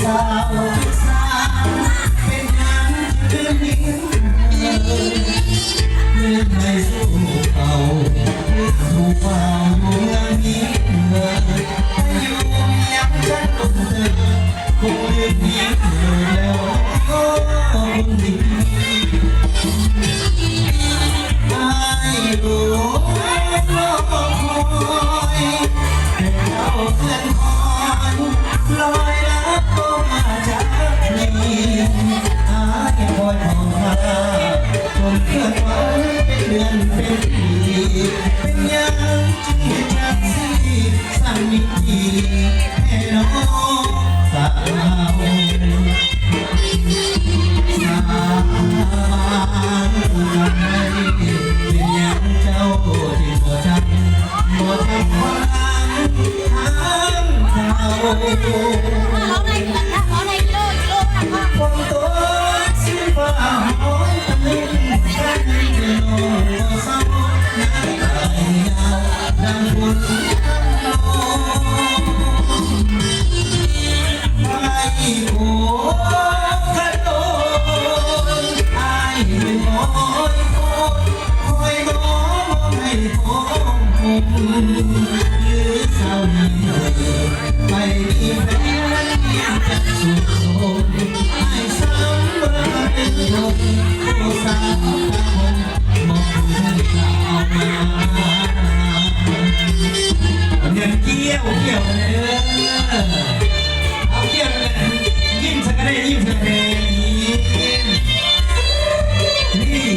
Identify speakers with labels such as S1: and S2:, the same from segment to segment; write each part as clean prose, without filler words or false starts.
S1: สาวสาวเป็นยังจะลืมลืมไม่สู้เขาถูกเฝ้าอยู่อย่างนี้เลยอยู่ยังฉันต้องเธอคงลืมนี้เธอแล้วก็คงดีไม่รู้รอคอยให้เราเคลื่อนคอยลอยแล้วก็มาจากนี้หายคอยมองมาจนเคลื่อนวันเป็นเดือนเป็นปีเป็นยังจึงให้จักสิสั่งมีทีให้น้องสาวเป็นยังเจ้าที่บ่จำความทางเขา
S2: ร้องอะไรเกิดนะร้องอะไรโลดโลดนะพ่อ
S1: ฝนตกสีฟ้าหอยตะลึงฉันจะนอนบ่เศร้าน้ำตายาวดังฝนน้องไปโอ้กระโดดไอ้เป็นคอยน้องให้หอมหรือเศร้านี้ไม่มีแฟนยังจะสุขสมให้ซ้ำมาเป็นลมโอ้สาวตาคงบอกให้เอามาเงินเกี่ยวเลยเอาเกี่ยวเลยยิ้มสักกระเดยยิ้มสักกระเดยนี่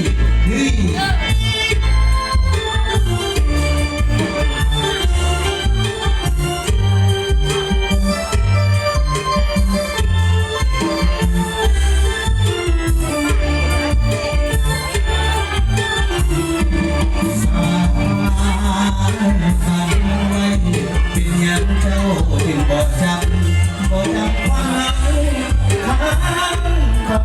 S1: เป็นยังเจ้าถึงบ่จำความทางเขา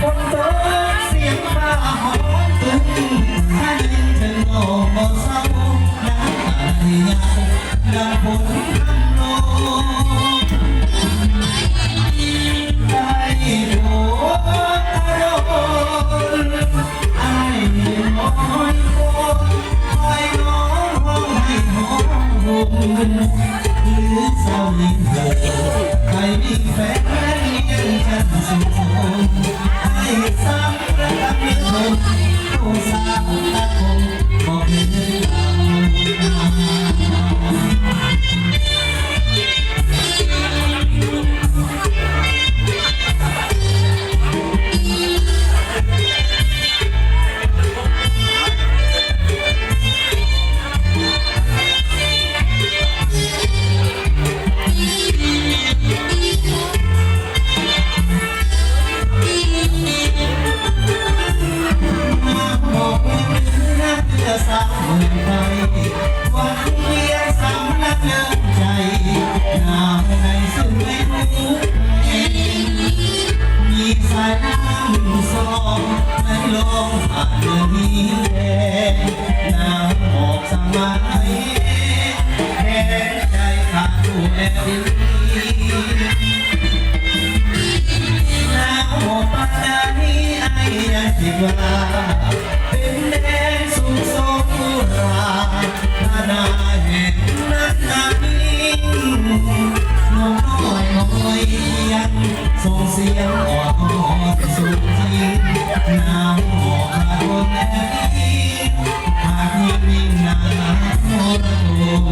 S1: ฝนตกเสียงฟ้าหอนตึงถ้ายินถึงโง่บ่เศร้าน้ำตาที่ยาวดังฝนทำโลได้โปรดรนไอ้น้อยคนคอยน้องห้องให้หอมหุ่นหรือเศร้ายิ่งเธอใครมีแฟนยังฉันสุขสมให้ซ้ำระดับนิทนโอ้สาวตาคงบอกให้เธอสาวเมืองไทยหวังเพียงสำนักเลิศใจหนาวในซึ่งไม่รู้มีสายน้ำซองในลมผ่านเดือนนี้แดงน้ำหมอกสั่งมาให้แค่ใจขาดดูแลดีน้ำหมอกปานนี้ไอ้ยังคิดว่าเป็นแดงสุขสมรานาแห่งนั้นนานิ่งน้องน้อยยังส่งเสียงออดหอดสุดที่น้ำหมอกขาดบนแผ่นดินหากยิ่งน้ำโนม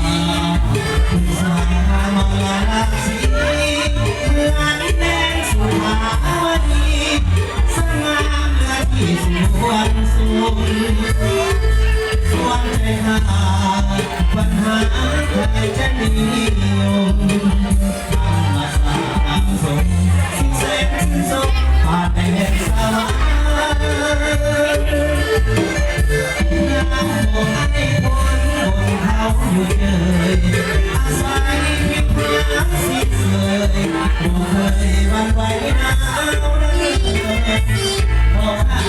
S1: มาสายมาลาสีงานแดงสุภาวดีสง่าเลือที่สวนสูงสวนใจหาปัญหาใครจะนิยมธรรมศาสตร์สมเส้นสมผ่านในแห่งสวรรค์น้ำบนให้พ้นบนเขาอยู่เฉยอาศัยเพียงพยางสิเสยบ่เคยวันไหวหนาวนั้นเลยพอหา